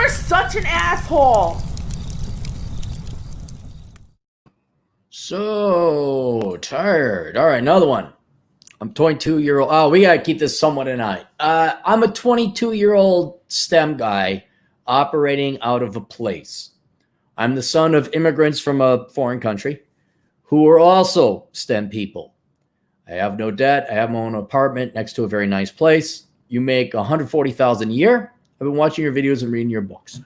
You're such an asshole. So tired. All right, another one. I'm 22-year-old. Oh, we got to keep this somewhat in eye. I'm a 22-year-old STEM guy operating out of a place. I'm the son of immigrants from a foreign country who are also STEM people. I have no debt. I have my own apartment next to a very nice place. You make $140,000 a year. I've been watching your videos and reading your books.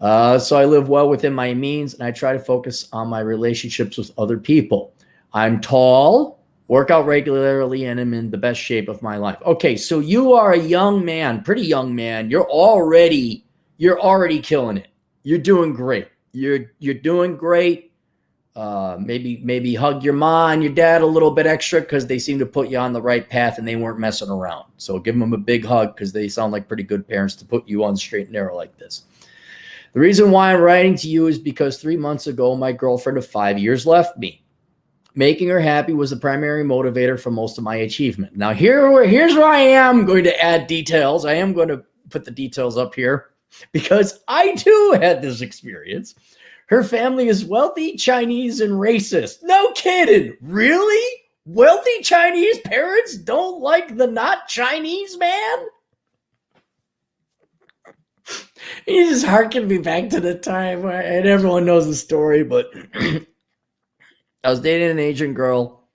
So I live well within my means, and I try to focus on my relationships with other people. I'm tall, work out regularly, and I'm in the best shape of my life. Okay, so you are a young man, pretty young man. You're already killing it. You're doing great. You're doing great. Maybe hug your mom and your dad a little bit extra because they seem to put you on the right path and they weren't messing around. So give them a big hug because they sound like pretty good parents to put you on the straight and narrow like this. The reason why I'm writing to you is because 3 months ago, my girlfriend of 5 years left me. Making her happy was the primary motivator for most of my achievement. Now, here's where I am going to add details. I am going to put the details up here because I too had this experience. Her family is wealthy, Chinese, and racist. No kidding. Really? Wealthy Chinese parents don't like the not Chinese man? He just harkened me back to the time where, and everyone knows the story, but I was dating an Asian girl.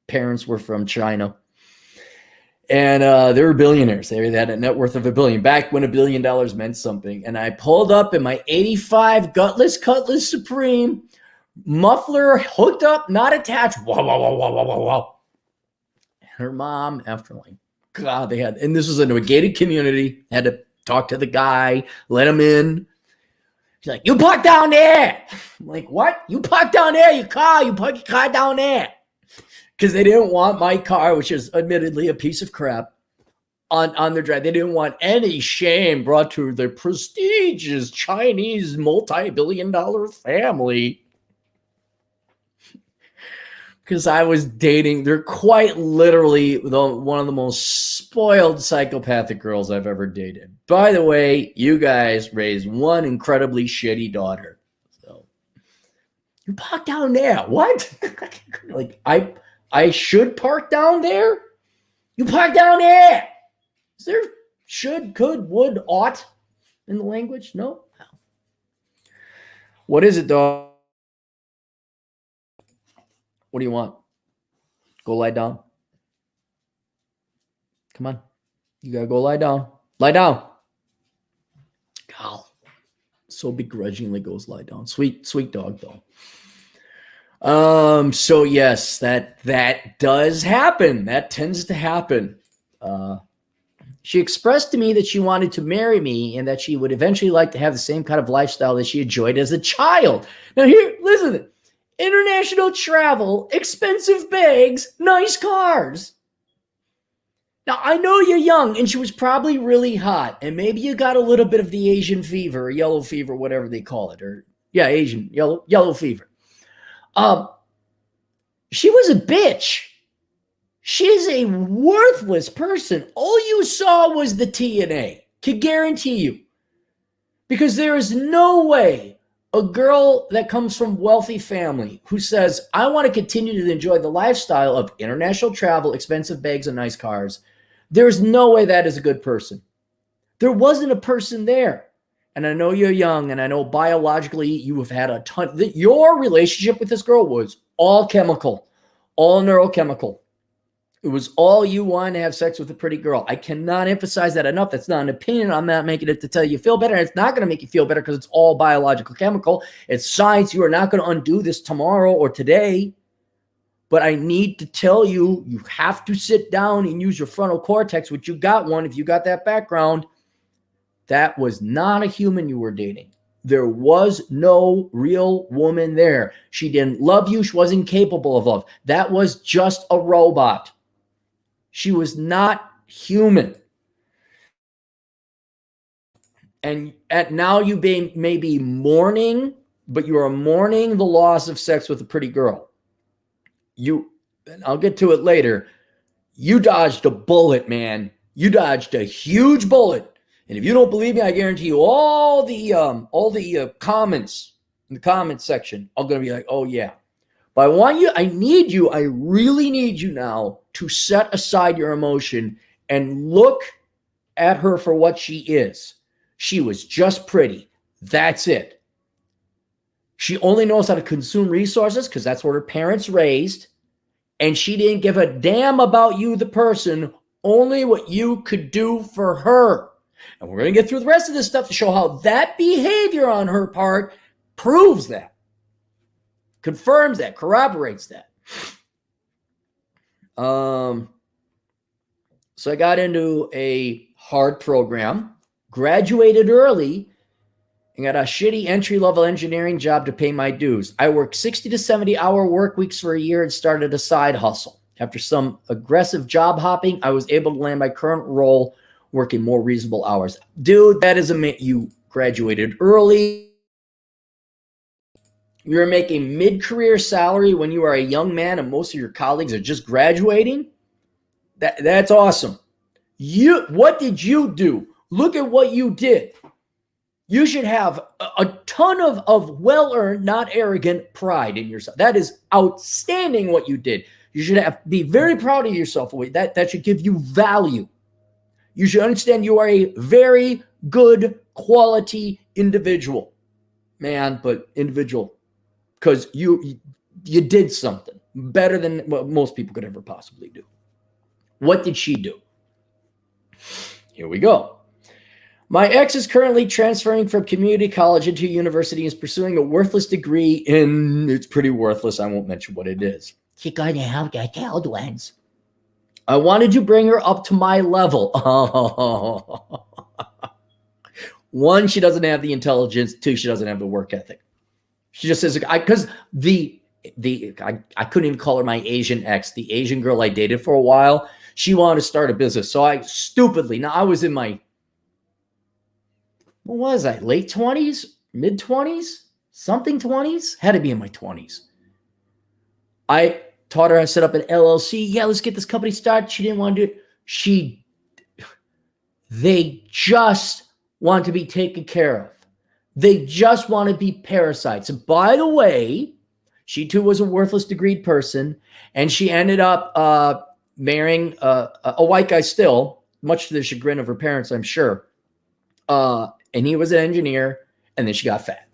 Parents were from China. And they were billionaires. They had a net worth of $1 billion, back when $1 billion meant something. And I pulled up in my 85 Gutless Cutlass Supreme, muffler hooked up, not attached. Wow, wow, wow, wow, wow, wow, wow. Her mom, after like, God, and this was in a gated community, had to talk to the guy, let him in. She's like, you park down there. I'm like, what? You park down there, you park your car down there. Because they didn't want my car, which is admittedly a piece of crap, on their drive. They didn't want any shame brought to their prestigious Chinese multi-billion-dollar family. Because I was dating, they're quite literally one of the most spoiled psychopathic girls I've ever dated. By the way, you guys raised one incredibly shitty daughter. So, you park down there. What? Like, I should park down there? You park down there. Is there should, could, would, ought in the language? No? What is it, dog? What do you want? Go lie down. Come on. You gotta go lie down. Lie down. Gal. So begrudgingly goes lie down. Sweet dog, though. So yes, that does happen. That tends to happen. She expressed to me that she wanted to marry me and that she would eventually like to have the same kind of lifestyle that she enjoyed as a child. Now here, listen, international travel, expensive bags, nice cars. Now, I know you're young and she was probably really hot and maybe you got a little bit of the Asian fever or yellow fever, whatever they call it, or yeah, Asian, yellow fever. She was a bitch. She's a worthless person. All you saw was the TNA. Can guarantee you. Because there is no way a girl that comes from wealthy family who says, I want to continue to enjoy the lifestyle of international travel, expensive bags, and nice cars. There's no way that is a good person. There wasn't a person there. And I know you're young, and I know biologically you have had a ton. Your relationship with this girl was all chemical, all neurochemical. It was all you wanted to have sex with a pretty girl. I cannot emphasize that enough. That's not an opinion. I'm not making it to tell you feel better. It's not going to make you feel better because it's all biological chemical. It's science. You are not going to undo this tomorrow or today. But I need to tell you, you have to sit down and use your frontal cortex, which you got one if you got that background. That was not a human you were dating. There was no real woman there. She didn't love you. She wasn't capable of love. That was just a robot. She was not human. And now you may be mourning, but you are mourning the loss of sex with a pretty girl. And I'll get to it later. You dodged a bullet, man. You dodged a huge bullet. And if you don't believe me, I guarantee you all the comments in the comment section are going to be like, oh yeah. But I really need you now to set aside your emotion and look at her for what she is. She was just pretty. That's it. She only knows how to consume resources because that's what her parents raised. And she didn't give a damn about you, the person, only what you could do for her. And we're going to get through the rest of this stuff to show how that behavior on her part proves that, confirms that, corroborates that. So I got into a hard program, graduated early, and got a shitty entry-level engineering job to pay my dues. I worked 60 to 70-hour work weeks for a year and started a side hustle. After some aggressive job hopping, I was able to land my current role working more reasonable hours. Dude, that doesn't mean you graduated early. You're making mid-career salary when you are a young man and most of your colleagues are just graduating. That's awesome. What did you do? Look at what you did. You should have a ton of well-earned, not arrogant pride in yourself. That is outstanding what you did. You should be very proud of yourself. That should give you value. You should understand you are a very good quality individual. Man, but individual. Because you did something better than what most people could ever possibly do. What did she do? Here we go. My ex is currently transferring from community college into university and is pursuing a worthless degree in, it's pretty worthless. I won't mention what it is. You're going to have to tell ones. I wanted to bring her up to my level. One, she doesn't have the intelligence. Two, she doesn't have the work ethic. She just says, I couldn't even call her my Asian ex. The Asian girl I dated for a while, she wanted to start a business. So I was in my, what was I, late 20s, mid 20s, something 20s? Had to be in my 20s. I taught her how to set up an LLC. Yeah, let's get this company started. She didn't want to do it. They just want to be taken care of. They just want to be parasites. And by the way, she too was a worthless degreed person, and she ended up marrying a white guy still, much to the chagrin of her parents, I'm sure. And he was an engineer, and then she got fat.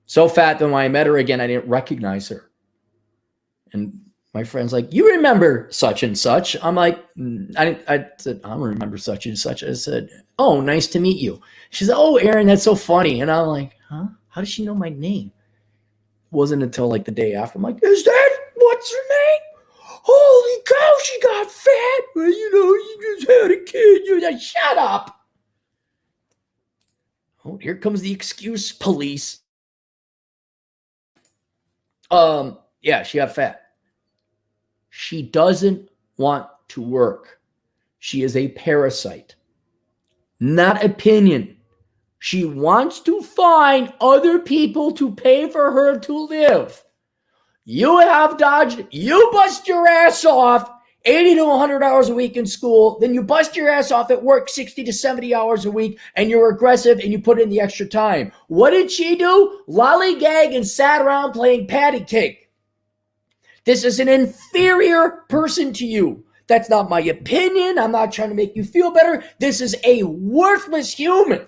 So fat that when I met her again, I didn't recognize her. And my friend's like, you remember such and such? I'm like, I said, I don't remember such and such. I said, oh, nice to meet you. She said, oh, Aaron, that's so funny. And I'm like, huh? How does she know my name? It wasn't until like the day after. I'm like, is that what's her name? Holy cow, she got fat. Well, you just had a kid. You're like, shut up. Oh, here comes the excuse police. Yeah, she got fat. She doesn't want to work. She is a parasite. Not opinion. She wants to find other people to pay for her to live. You have dodged, you bust your ass off 80 to 100 hours a week in school, then you bust your ass off at work 60 to 70 hours a week, and you're aggressive and you put in the extra time. What did she do? Lollygag and sat around playing patty cake. This is an inferior person to you. That's not my opinion. I'm not trying to make you feel better. This is a worthless human.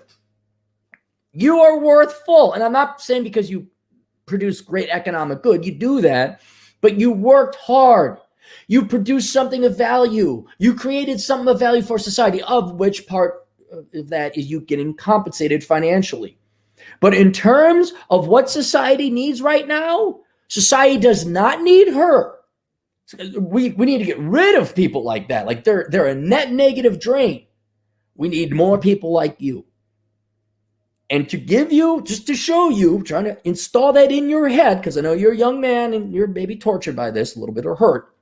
You are worthful. And I'm not saying because you produce great economic good, you do that, but you worked hard. You produced something of value. You created something of value for society, of which part of that is you getting compensated financially. But in terms of what society needs right now, society does not need her. We need to get rid of people like that. Like they're a net negative drain. We need more people like you. And to give you, just to show you, trying to install that in your head, because I know you're a young man and you're maybe tortured by this a little bit or hurt.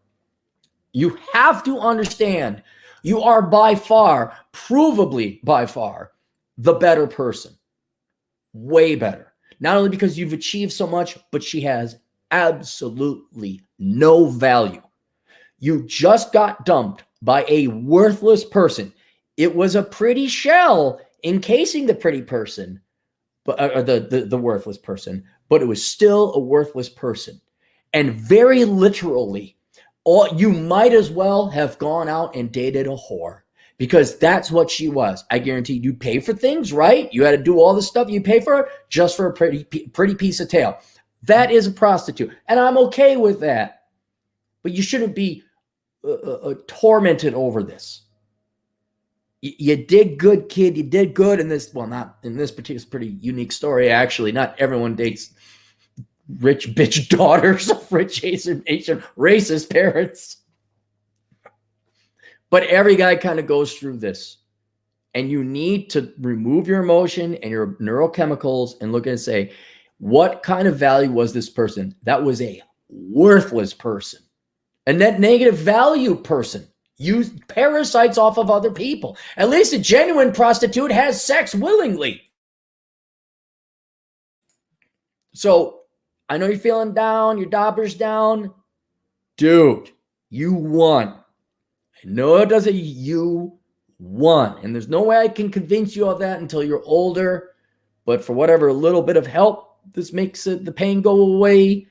You have to understand you are by far, provably by far, the better person. Way better. Not only because you've achieved so much, but she has absolutely no value. You just got dumped by a worthless person. It was a pretty shell encasing the pretty person, but or the worthless person, but it was still a worthless person. And very literally, you might as well have gone out and dated a whore, because that's what she was. I guarantee you pay for things, right? You had to do all the stuff you pay for just for a pretty piece of tail. That is a prostitute. And I'm okay with that. But you shouldn't be tormented over this. You did good, kid. You did good in this. Well, not in this particular, pretty unique story, actually. Not everyone dates rich bitch daughters of rich Asian racist parents. But every guy kind of goes through this. And you need to remove your emotion and your neurochemicals and look at it and say, what kind of value was this person? That was a worthless person. A net negative value person. Used parasites off of other people. At least a genuine prostitute has sex willingly. So I know you're feeling down, your dauber's down. Dude, you won. I know it doesn't, you won. And there's no way I can convince you of that until you're older. But for whatever little bit of help this makes the pain go away,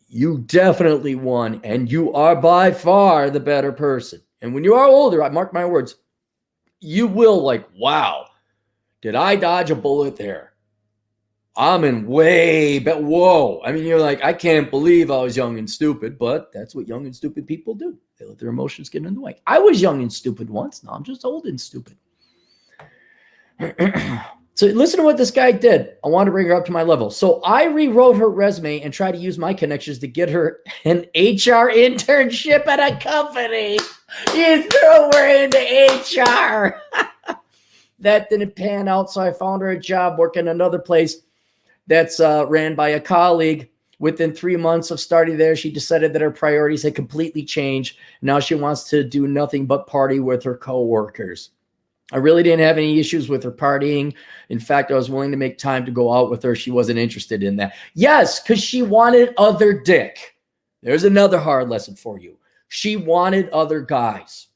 you definitely won. And you are by far the better person. And when you are older, I mark my words, you will like, wow, did I dodge a bullet there? I'm in way, but whoa. I mean, you're like, I can't believe I was young and stupid, but that's what young and stupid people do. They let their emotions get in the way. I was young and stupid once. Now I'm just old and stupid. So listen to what this guy did. I want to bring her up to my level. So I rewrote her resume and tried to use my connections to get her an HR internship at a company. You threw her into HR. That didn't pan out, so I found her a job working another place that's ran by a colleague. Within 3 months of starting there, she decided that her priorities had completely changed. Now she wants to do nothing but party with her coworkers. I really didn't have any issues with her partying. In fact, I was willing to make time to go out with her. She wasn't interested in that. Yes, because she wanted other dick. There's another hard lesson for you. She wanted other guys.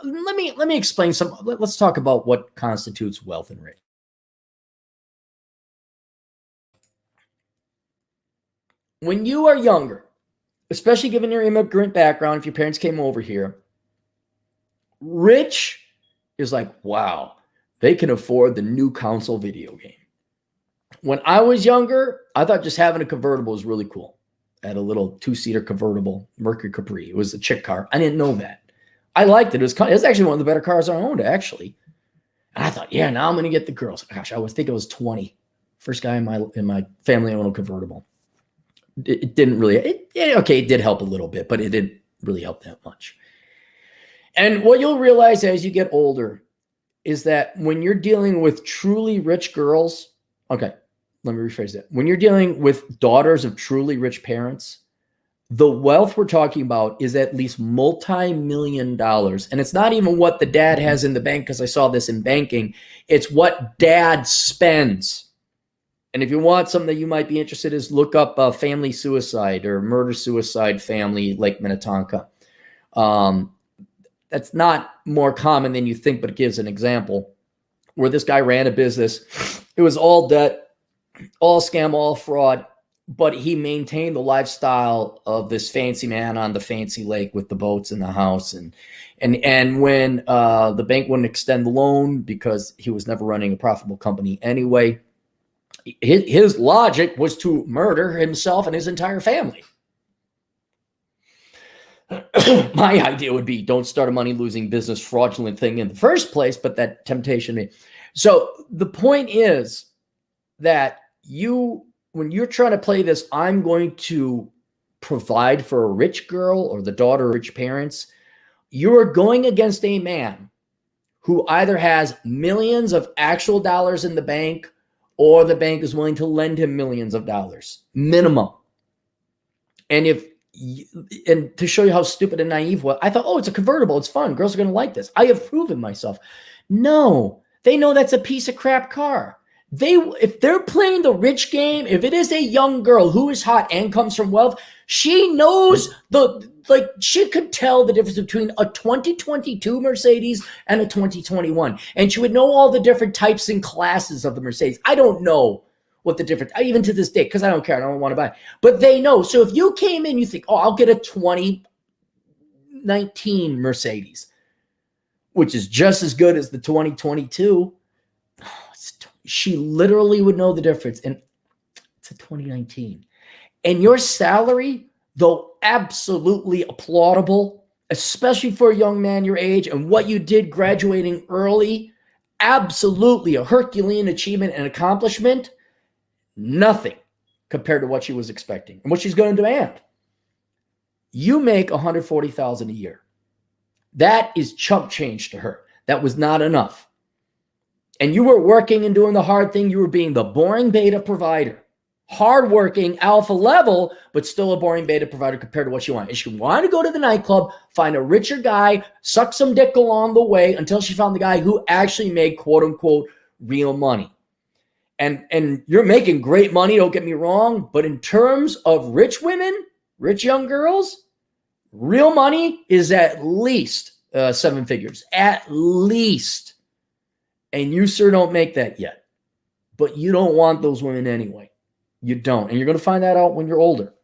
Let me explain some. Let's talk about what constitutes wealth and rich. When you are younger, especially given your immigrant background, if your parents came over here, rich is like, wow, they can afford the new console video game. When I was younger, I thought just having a convertible was really cool. I had a little 2-seater convertible, Mercury Capri. It was a chick car. I didn't know that. I liked it. It was actually one of the better cars I owned, actually. And I thought, yeah, now I'm going to get the girls. Gosh, I think I was 20. First guy in my family owned a convertible. It didn't really, it did help a little bit, but it didn't really help that much. And what you'll realize as you get older is that when you're dealing with truly rich girls, okay, let me rephrase that. When you're dealing with daughters of truly rich parents, the wealth we're talking about is at least multi-million dollars. And it's not even what the dad has in the bank, because I saw this in banking. It's what dad spends. And if you want something that you might be interested in, is look up family suicide or murder-suicide family, Lake Minnetonka. That's not more common than you think, but it gives an example where this guy ran a business. It was all debt, all scam, all fraud, but he maintained the lifestyle of this fancy man on the fancy lake with the boats in the house. And when the bank wouldn't extend the loan because he was never running a profitable company anyway, his logic was to murder himself and his entire family. My idea would be don't start a money-losing business fraudulent thing in the first place, but that temptation. So the point is that when you're trying to play this, I'm going to provide for a rich girl or the daughter of rich parents, you are going against a man who either has millions of actual dollars in the bank or the bank is willing to lend him millions of dollars, minimum. And to show you how stupid and naive I thought, oh, it's a convertible. It's fun. Girls are going to like this. I have proven myself. No, they know that's a piece of crap car. if they're playing the rich game, if it is a young girl who is hot and comes from wealth, she knows she could tell the difference between a 2022 Mercedes and a 2021. And she would know all the different types and classes of the Mercedes. I don't know what the difference, even to this day, because I don't care. I don't want to buy it. But they know. So if you came in, you think, oh, I'll get a 2019 Mercedes, which is just as good as the 2022. She literally would know the difference. And it's a 2019. And your salary, though absolutely applaudable, especially for a young man your age, and what you did graduating early, absolutely a Herculean achievement and accomplishment, nothing compared to what she was expecting and what she's going to demand. You make $140,000 a year. That is chump change to her. That was not enough. And you were working and doing the hard thing. You were being the boring beta provider. Hardworking, alpha level, but still a boring beta provider compared to what she wanted. And she wanted to go to the nightclub, find a richer guy, suck some dick along the way until she found the guy who actually made quote unquote real money. And you're making great money, don't get me wrong, but in terms of rich women, rich young girls, real money is at least 7 figures, at least. And you, sir, don't make that yet. But you don't want those women anyway. You don't. And you're going to find that out when you're older.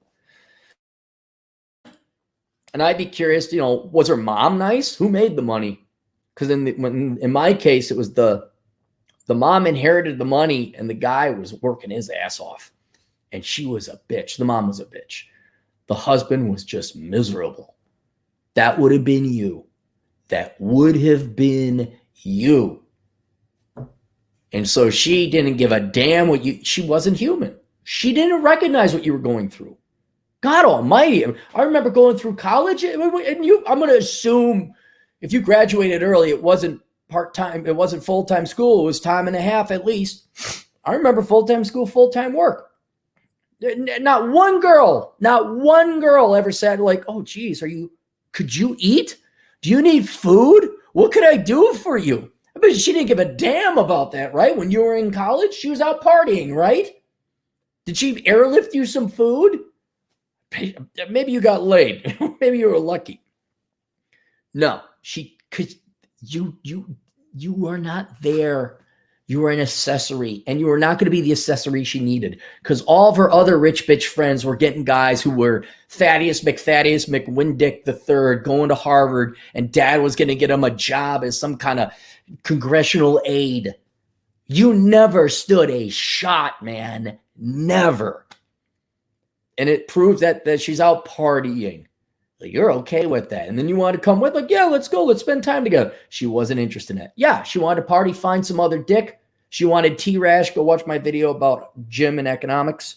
And I'd be curious, was her mom nice? Who made the money? Because in my case, it was the mom inherited the money and the guy was working his ass off. And she was a bitch. The mom was a bitch. The husband was just miserable. That would have been you. That would have been you. And so she didn't give a damn she wasn't human. She didn't recognize what you were going through. God almighty. I remember going through college and I'm going to assume if you graduated early, it wasn't part-time. It wasn't full-time school. It was time and a half at least. I remember full-time school, full-time work. Not one girl ever said like, oh geez, could you eat? Do you need food? What could I do for you? But she didn't give a damn about that, right? When you were in college, she was out partying, right? Did she airlift you some food? Maybe you got laid. Maybe you were lucky. No, because you are not there. You were an accessory, and you were not going to be the accessory she needed because all of her other rich bitch friends were getting guys who were Thaddeus McWindick III going to Harvard, and dad was going to get him a job as some kind of congressional aide. You never stood a shot, man. Never. And it proves that she's out partying. Like, you're okay with that. And then you want to come with, like, yeah, let's go. Let's spend time together. She wasn't interested in that. Yeah, she wanted to party, find some other dick. She wanted T-Rash. Go watch my video about gym and economics.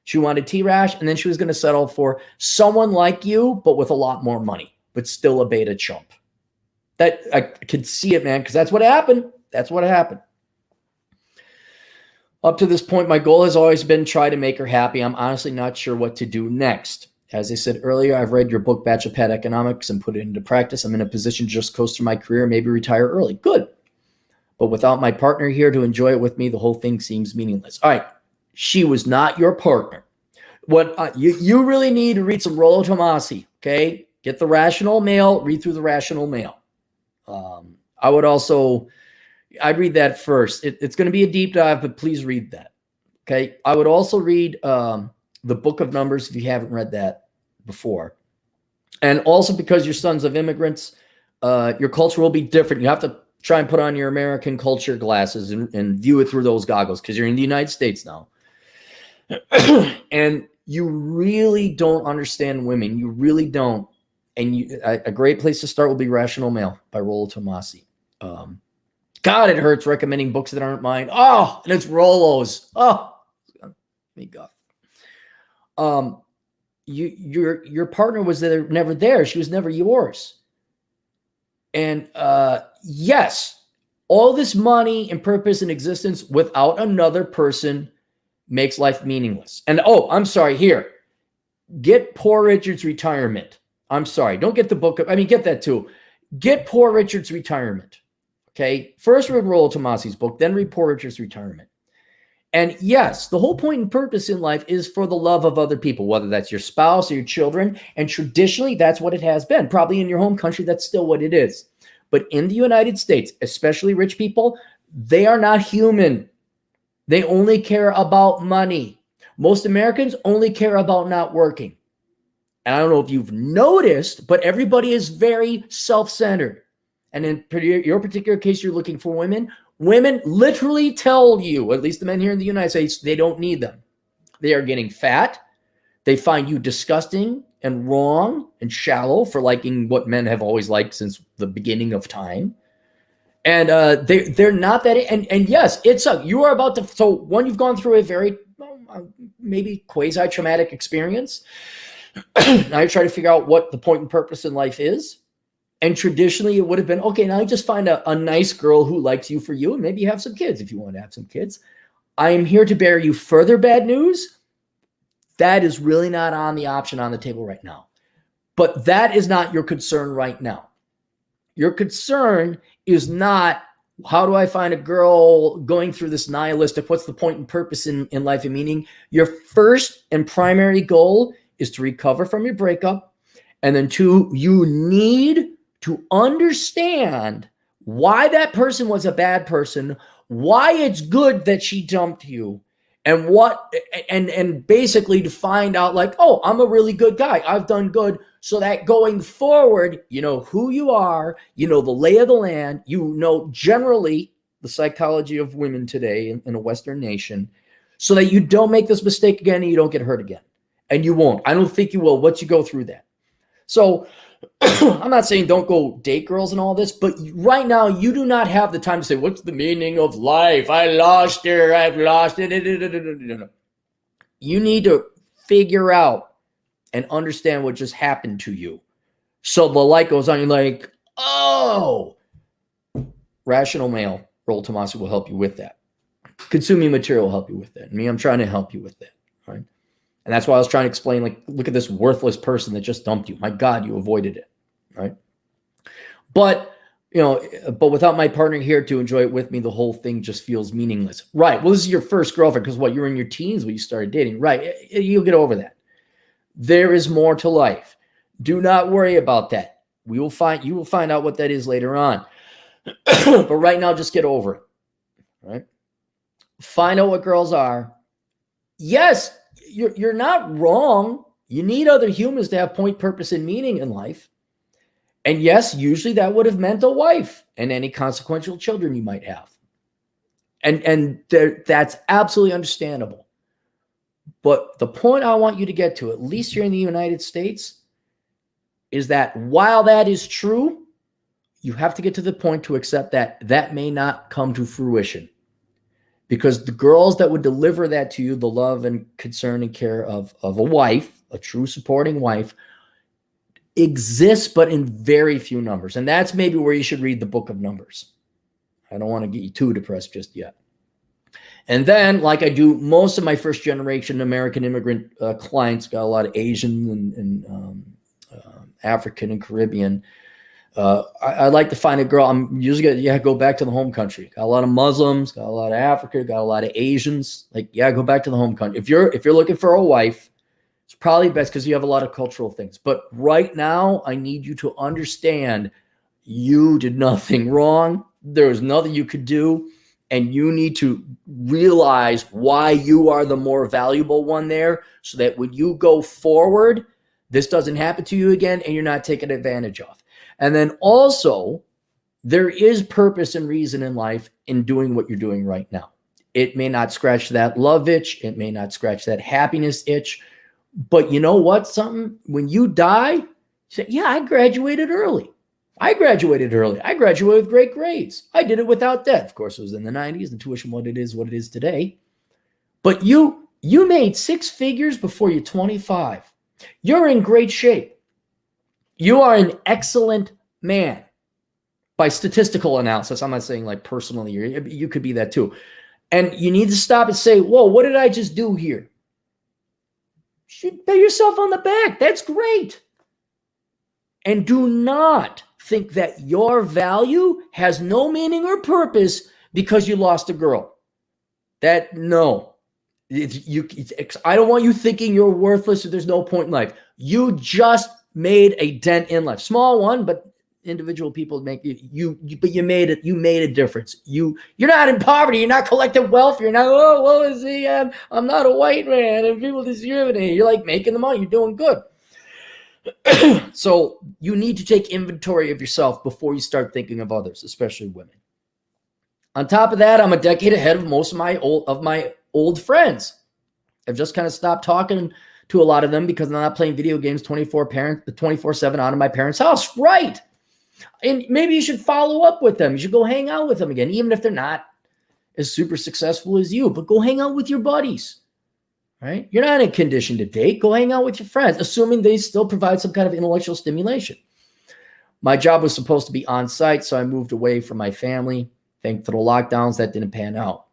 She wanted T-Rash, and then she was going to settle for someone like you, but with a lot more money, but still a beta chump. That I could see it, man, because that's what happened. That's what happened. Up to this point, my goal has always been try to make her happy. I'm honestly not sure what to do next. As I said earlier, I've read your book, Bachelor Pad Economics, and put it into practice. I'm in a position to just coast through my career, maybe retire early. Good. But without my partner here to enjoy it with me, the whole thing seems meaningless. All right. She was not your partner. What you really need to read some Rollo Tomasi, okay? Get the Rational Male, read through the Rational Male. I'd read that first. It's going to be a deep dive, but please read that. Okay. I would also read the Book of Numbers if you haven't read that before. And also because you're sons of immigrants, your culture will be different. You have to try and put on your American culture glasses and view it through those goggles because you're in the United States now. And you really don't understand women. You really don't. And a great place to start will be Rational Male by Rollo Tomasi. God, it hurts recommending books that aren't mine. Oh, and it's Rollo's. Oh, let me go. Your partner was never there. She was never yours. And yes, all this money and purpose and existence without another person makes life meaningless. And I'm sorry, here. Get Poor Richard's Retirement. I'm sorry. Don't get the book. Get that too. Get Poor Richard's Retirement. Okay. First read Rollo Tomasi's book, then read Poor Richard's Retirement. And yes, the whole point and purpose in life is for the love of other people, whether that's your spouse or your children. And traditionally, that's what it has been. Probably in your home country, that's still what it is. But in the United States, especially rich people, they are not human. They only care about money. Most Americans only care about not working. And I don't know if you've noticed, but everybody is very self-centered. And in your particular case, you're looking for women. Women literally tell you, at least the men here in the United States, they don't need them. They are getting fat. They find you disgusting and wrong and shallow for liking what men have always liked since the beginning of time. And they're not that. And yes, it's you are about to. So when you've gone through a very maybe quasi-traumatic experience, now you try to figure out what the point and purpose in life is. And traditionally, it would have been, okay, now you just find a nice girl who likes you for you, and maybe you have some kids if you want to have some kids. I am here to bear you further bad news. That is really not on the option on the table right now. But that is not your concern right now. Your concern is not, how do I find a girl going through this nihilistic, what's the point and purpose in life and meaning? Your first and primary goal is to recover from your breakup. And then two, you need to understand why that person was a bad person, why it's good that she dumped you, and what, and basically to find out like, oh, I'm a really good guy. I've done good. So that going forward, you know who you are, you know the lay of the land, you know generally the psychology of women today in a Western nation, so that you don't make this mistake again and you don't get hurt again. And you won't. I don't think you will once you go through that. So I'm not saying don't go date girls and all this, but right now you do not have the time to say, what's the meaning of life? I lost her. I've lost it. You need to figure out and understand what just happened to you. So the light goes on. You're like, oh, rational male, Roll Tomasi will help you with that. Consuming material will help you with that. Me, I'm trying to help you with that. Right? And that's why I was trying to explain, like, look at this worthless person that just dumped you. My God, you avoided it, right? But, you know, but without my partner here to enjoy it with me, the whole thing just feels meaningless. Right. Well, this is your first girlfriend because what, you were in your teens when you started dating. Right. You'll get over that. There is more to life. Do not worry about that. You will find out what that is later on. But right now, just get over it, right? Find out what girls are. Yes, you're not wrong. You need other humans to have point, purpose, and meaning in life. And yes, usually that would have meant a wife and any consequential children you might have. And that's absolutely understandable. But the point I want you to get to, at least here in the United States, is that while that is true, you have to get to the point to accept that that may not come to fruition. Because the girls that would deliver that to you, the love and concern and care of a wife, a true supporting wife, exists, but in very few numbers. And that's maybe where you should read the book of Numbers. I don't want to get you too depressed just yet. And then, like I do most of my first generation American immigrant clients, got a lot of Asian and African and Caribbean. I like to find a girl. I'm usually go back to the home country. Got a lot of Muslims, got a lot of Africa, got a lot of Asians. Like, go back to the home country. If you're looking for a wife, it's probably best because you have a lot of cultural things. But right now, I need you to understand you did nothing wrong. There was nothing you could do. And you need to realize why you are the more valuable one there, so that when you go forward, this doesn't happen to you again and you're not taken advantage of. And then also, there is purpose and reason in life in doing what you're doing right now. It may not scratch that love itch. It may not scratch that happiness itch. But you know what? When you die, you say, yeah, I graduated early. I graduated with great grades. I did it without debt. Of course, it was in the 90s. The tuition, what it is today. But you made six figures before you're 25. You're in great shape. You are an excellent man by statistical analysis. I'm not saying like personally, you could be that too. And you need to stop and say, whoa, what did I just do here? You should pat yourself on the back. That's great. And do not think that your value has no meaning or purpose because you lost a girl. No. I don't want you thinking you're worthless or there's no point in life. You just made a dent in life. Small one, but individual people make but you made it. You made a difference. You're not in poverty. You're not collecting wealth. You're not, oh, well, is he? I'm not a white man and people discriminate. You're like making the money. You're doing good. So you need to take inventory of yourself before you start thinking of others, especially women. On top of that, I'm a decade ahead of most of my old friends. I've just kind of stopped talking to a lot of them because I'm not playing video games 24/7 out of my parents' house. Right. And maybe you should follow up with them. You should go hang out with them again, even if they're not as super successful as you, but go hang out with your buddies. Right? You're not in a condition to date. Go hang out with your friends, assuming they still provide some kind of intellectual stimulation. My job was supposed to be on site, so I moved away from my family. Thanks to the lockdowns, that didn't pan out.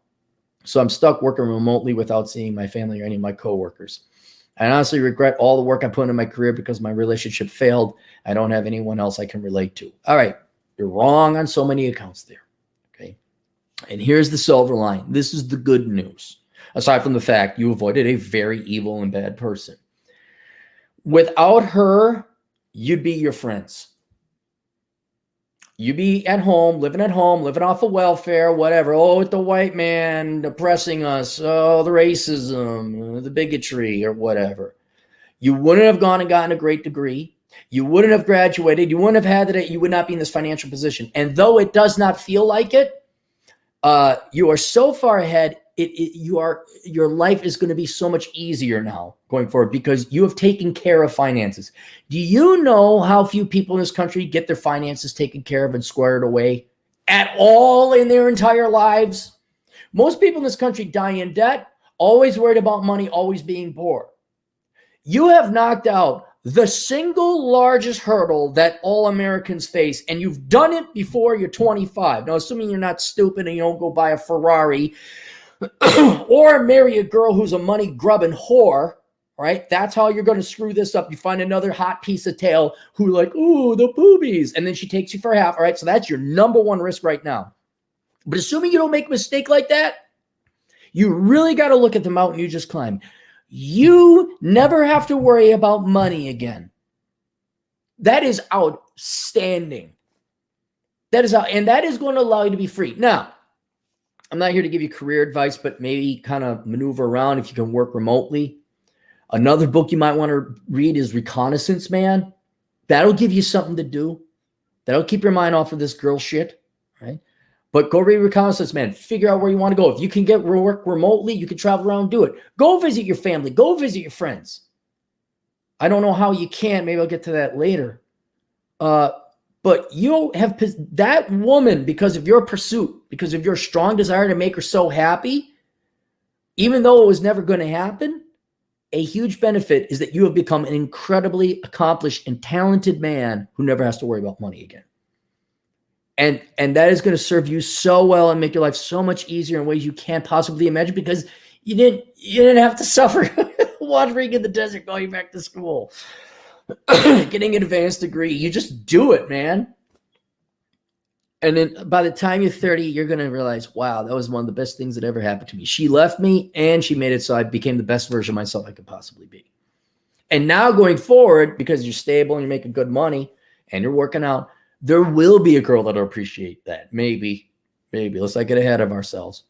So I'm stuck working remotely without seeing my family or any of my coworkers. I honestly regret all the work I put into my career because my relationship failed. I don't have anyone else I can relate to. All right. You're wrong on so many accounts there. Okay. And here's the silver line. This is the good news. Aside from the fact you avoided a very evil and bad person. Without her, you'd be your friends. You'd be at home, living off of welfare, whatever. Oh, the white man oppressing us. Oh, the racism, the bigotry, or whatever. You wouldn't have gone and gotten a great degree. You wouldn't have graduated. You wouldn't have had it. You would not be in this financial position. And though it does not feel like it, you are so far ahead. Your life is going to be so much easier now going forward because you have taken care of finances. Do you know how few people in this country get their finances taken care of and squared away at all in their entire lives? Most people in this country die in debt, always worried about money, always being poor. You have knocked out the single largest hurdle that all Americans face, and you've done it before you're 25. Now, assuming you're not stupid and you don't go buy a Ferrari or marry a girl who's a money grubbing whore, right? That's how you're going to screw this up. You find another hot piece of tail who like, ooh, the boobies. And then she takes you for half. All right. So that's your number one risk right now. But assuming you don't make a mistake like that, you really got to look at the mountain you just climbed. You never have to worry about money again. That is outstanding. And that is going to allow you to be free. Now, I'm not here to give you career advice, but maybe kind of maneuver around if you can work remotely. Another book you might want to read is Reconnaissance Man. That'll give you something to do. That'll keep your mind off of this girl shit, right? But go read Reconnaissance Man. Figure out where you want to go. If you can get work remotely, you can travel around and do it. Go visit your family. Go visit your friends. I don't know how you can. Maybe I'll get to that later. But you have that woman, because of your pursuit, because of your strong desire to make her so happy, even though it was never going to happen, a huge benefit is that you have become an incredibly accomplished and talented man who never has to worry about money again. And that is going to serve you so well and make your life so much easier in ways you can't possibly imagine because you didn't have to suffer wandering in the desert going back to school. Getting an advanced degree, you just do it, man. And then by the time you're 30, you're going to realize, wow, that was one of the best things that ever happened to me. She left me and she made it so I became the best version of myself I could possibly be. And now going forward, because you're stable and you're making good money and you're working out, there will be a girl that'll appreciate that. Maybe. Let's not get ahead of ourselves.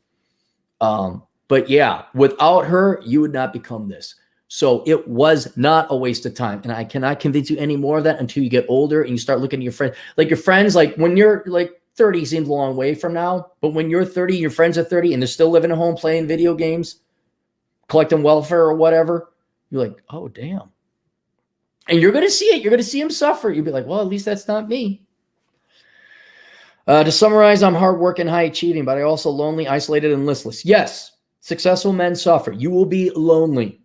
But yeah, without her, you would not become this. So it was not a waste of time. And I cannot convince you any more of that until you get older and you start looking at your friends. Like your friends, like when you're like 30 seems a long way from now. But when you're 30, your friends are 30 and they're still living at home playing video games, collecting welfare or whatever. You're like, oh, damn. And you're going to see it. You're going to see them suffer. You'll be like, well, at least that's not me. To summarize, I'm hardworking, high achieving, but I also lonely, isolated, and listless. Yes, successful men suffer. You will be lonely.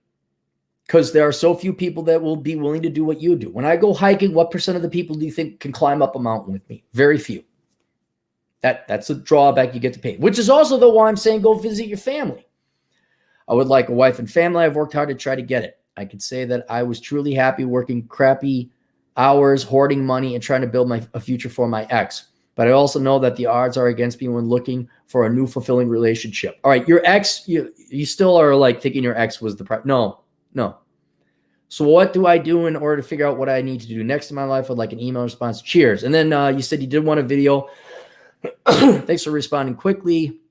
Because there are so few people that will be willing to do what you do. When I go hiking, what percent of the people do you think can climb up a mountain with me? Very few. That's a drawback you get to pay. Which is also the why I'm saying go visit your family. I would like a wife and family. I've worked hard to try to get it. I could say that I was truly happy working crappy hours, hoarding money, and trying to build a future for my ex. but I also know that the odds are against me when looking for a new fulfilling relationship. All right, your ex, you still are like thinking your ex was the no. So what do I do in order to figure out what I need to do next in my life? I'd like an email response. Cheers. And then you said you did want a video. Thanks for responding quickly.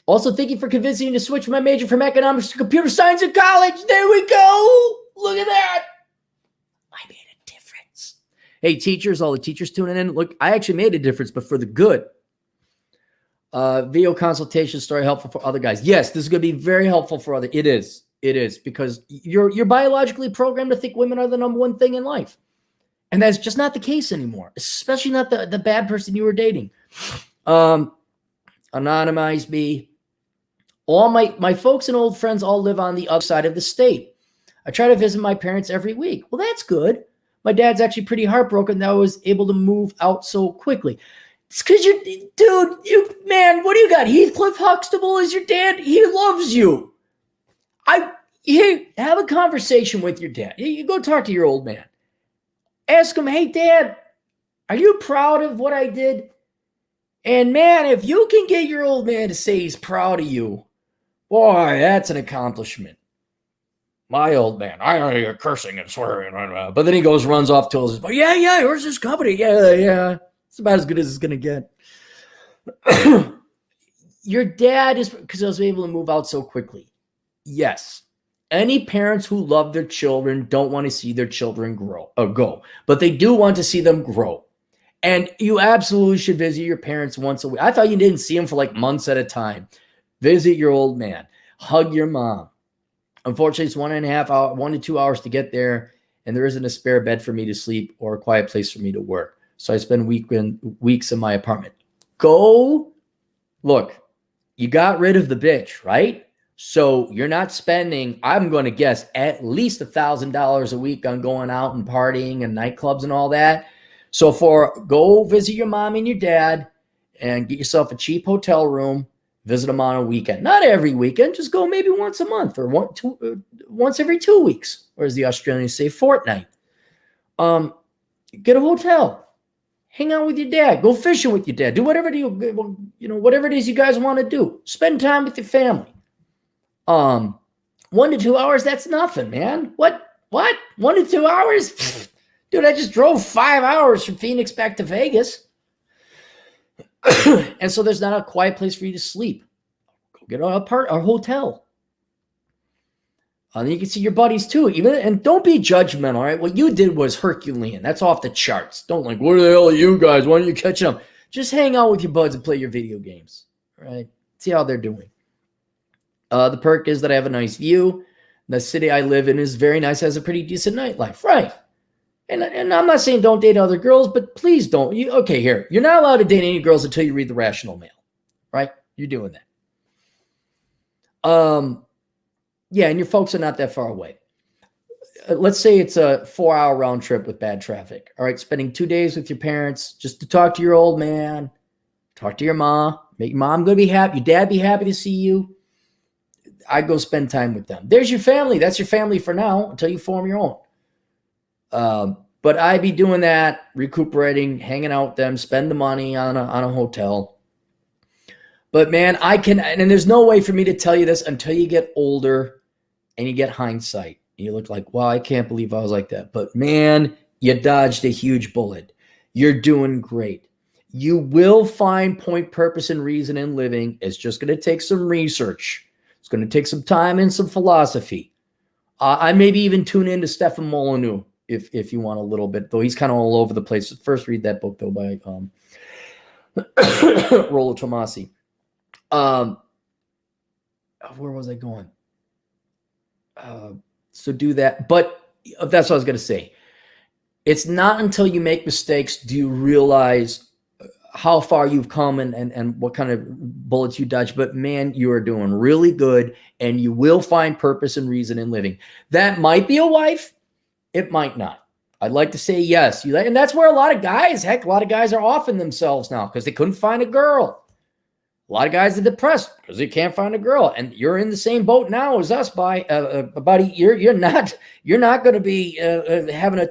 Also, thank you for convincing me to switch my major from economics to computer science in college. There we go. Look at that. I made a difference. Hey, teachers, all the teachers tuning in. Look, I actually made a difference, but for the good. Video consultation story helpful for other guys. Yes, this is going to be very helpful for other. It is because you're biologically programmed to think women are the number one thing in life. And that's just not the case anymore, especially not the bad person you were dating. Anonymize me. All my folks and old friends all live on the other side of the state. I try to visit my parents every week. Well, that's good. My dad's actually pretty heartbroken that I was able to move out so quickly. It's because man, what do you got? Heathcliff Huxtable is your dad? He loves you. Have a conversation with your dad. You go talk to your old man. Ask him, hey, Dad, are you proud of what I did? And man, if you can get your old man to say he's proud of you, boy, that's an accomplishment. My old man, I know you're cursing and swearing, but then he runs off, tells us, yeah, where's this company? Yeah. It's about as good as it's going to get. Your dad is, because I was able to move out so quickly. Yes. Any parents who love their children don't want to see their children go, but they do want to see them grow. And you absolutely should visit your parents once a week. I thought you didn't see them for like months at a time. Visit your old man. Hug your mom. Unfortunately, it's 1 to 2 hours to get there, and there isn't a spare bed for me to sleep or a quiet place for me to work. So I spend weeks in my apartment. Look, you got rid of the bitch, right? So you're not spending, I'm going to guess, at least $1,000 a week on going out and partying and nightclubs and all that. So go visit your mom and your dad and get yourself a cheap hotel room, visit them on a weekend. Not every weekend, just go maybe once a month or once every 2 weeks, or as the Australians say, fortnight. Get a hotel. Hang out with your dad. Go fishing with your dad. Do whatever whatever it is you guys want to do. Spend time with your family. 1 to 2 hours, that's nothing, man. What? 1 to 2 hours? Dude, I just drove 5 hours from Phoenix back to Vegas. And so there's not a quiet place for you to sleep. Go get a hotel. Then you can see your buddies too. And don't be judgmental, all right? What you did was Herculean. That's off the charts. Don't what the hell are you guys? Why don't you catch them? Just hang out with your buds and play your video games, all right? See how they're doing. The perk is that I have a nice view. The city I live in is very nice, has a pretty decent nightlife. Right. And I'm not saying don't date other girls, but please don't. You're not allowed to date any girls until you read the Rational Mail. Right? You're doing that. Yeah, and your folks are not that far away. Let's say it's a 4-hour round trip with bad traffic. All right, spending 2 days with your parents just to talk to your old man, talk to your mom, make your mom go be happy, your dad be happy to see you. I'd go spend time with them. There's your family. That's your family for now until you form your own. But I'd be doing that, recuperating, hanging out with them, spend the money on a hotel. But man, and there's no way for me to tell you this until you get older and you get hindsight. And you look like, wow, I can't believe I was like that. But man, you dodged a huge bullet. You're doing great. You will find point, purpose, and reason in living. It's just going to take some research. It's going to take some time and some philosophy. I maybe even tune into Stefan Molyneux if you want a little bit, though he's kind of all over the place. First, read that book, though, by Rollo Tomasi. Where was I going? So do that. But that's what I was going to say. It's not until you make mistakes do you realize how far you've come and what kind of bullets you dodge. But man, you are doing really good, and you will find purpose and reason in living. That might be a wife. It might not. I'd like to say yes. And that's where a lot of guys are offing themselves now because they couldn't find a girl. A lot of guys are depressed because they can't find a girl, and you're in the same boat now as us, buddy. You're not going to be having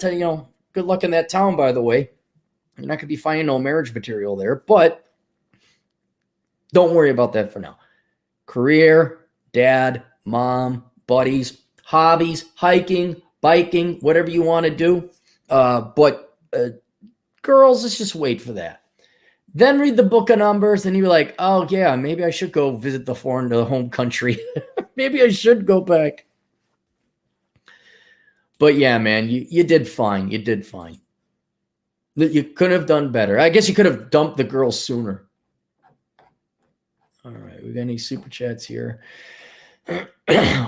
good luck in that town, by the way. You're not going to be finding no marriage material there, but don't worry about that for now. Career, dad, mom, buddies, hobbies, hiking, biking, whatever you want to do. But girls, let's just wait for that. Then read the book of Numbers, and you're like, oh, yeah, maybe I should go visit the home country. Maybe I should go back. But yeah, man, you did fine. You did fine. You could have done better. I guess you could have dumped the girl sooner. All right, we got any super chats here?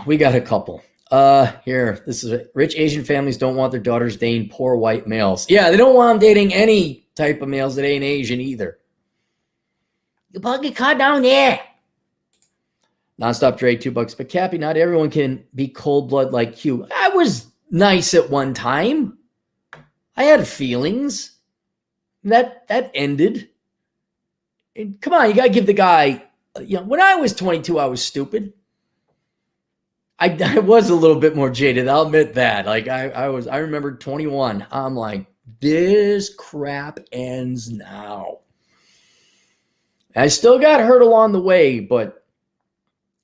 We got a couple. Here, this is it. Rich Asian families don't want their daughters dating poor white males. Yeah, they don't want them dating any type of males that ain't Asian either. You probably get caught down there. Nonstop Dre, $2. But Cappy, not everyone can be cold blood like you. I was nice at one time. I had feelings. That ended. And come on, you gotta give the guy. When I was 22, I was stupid. I was a little bit more jaded. I'll admit that. Like I remember 21. I'm like, this crap ends now. I still got hurt along the way, but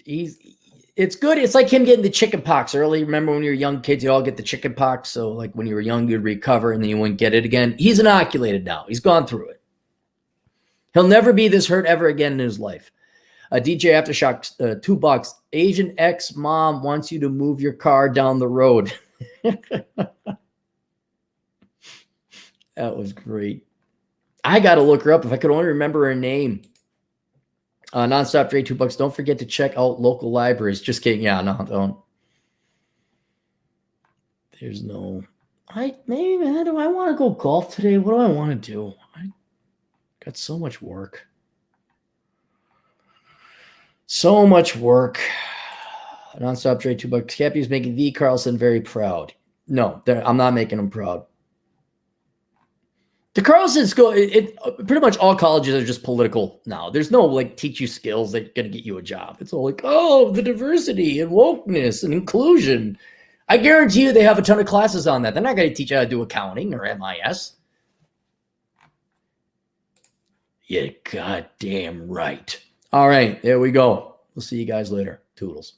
it's good. It's like him getting the chicken pox early. Remember when you were young kids, you all get the chicken pox. So like when you were young, you'd recover and then you wouldn't get it again. He's inoculated now. He's gone through it. He'll never be this hurt ever again in his life. DJ Aftershock, $2. Asian ex-mom wants you to move your car down the road. That was great. I got to look her up. If I could only remember her name. Nonstop Dre, $2. Don't forget to check out local libraries. Just kidding. Yeah, no, don't. There's no. Maybe, man, do I want to go golf today? What do I want to do? I got so much work. So much work. Nonstop Dre, $2. Cappy is making V. Carlson very proud. No, I'm not making him proud. The Carlsons go. Pretty much all colleges are just political now. There's no like teach you skills that are going to get you a job. It's all like, oh, the diversity and wokeness and inclusion. I guarantee you they have a ton of classes on that. They're not going to teach you how to do accounting or MIS. Yeah, goddamn right. All right, there we go. We'll see you guys later. Toodles.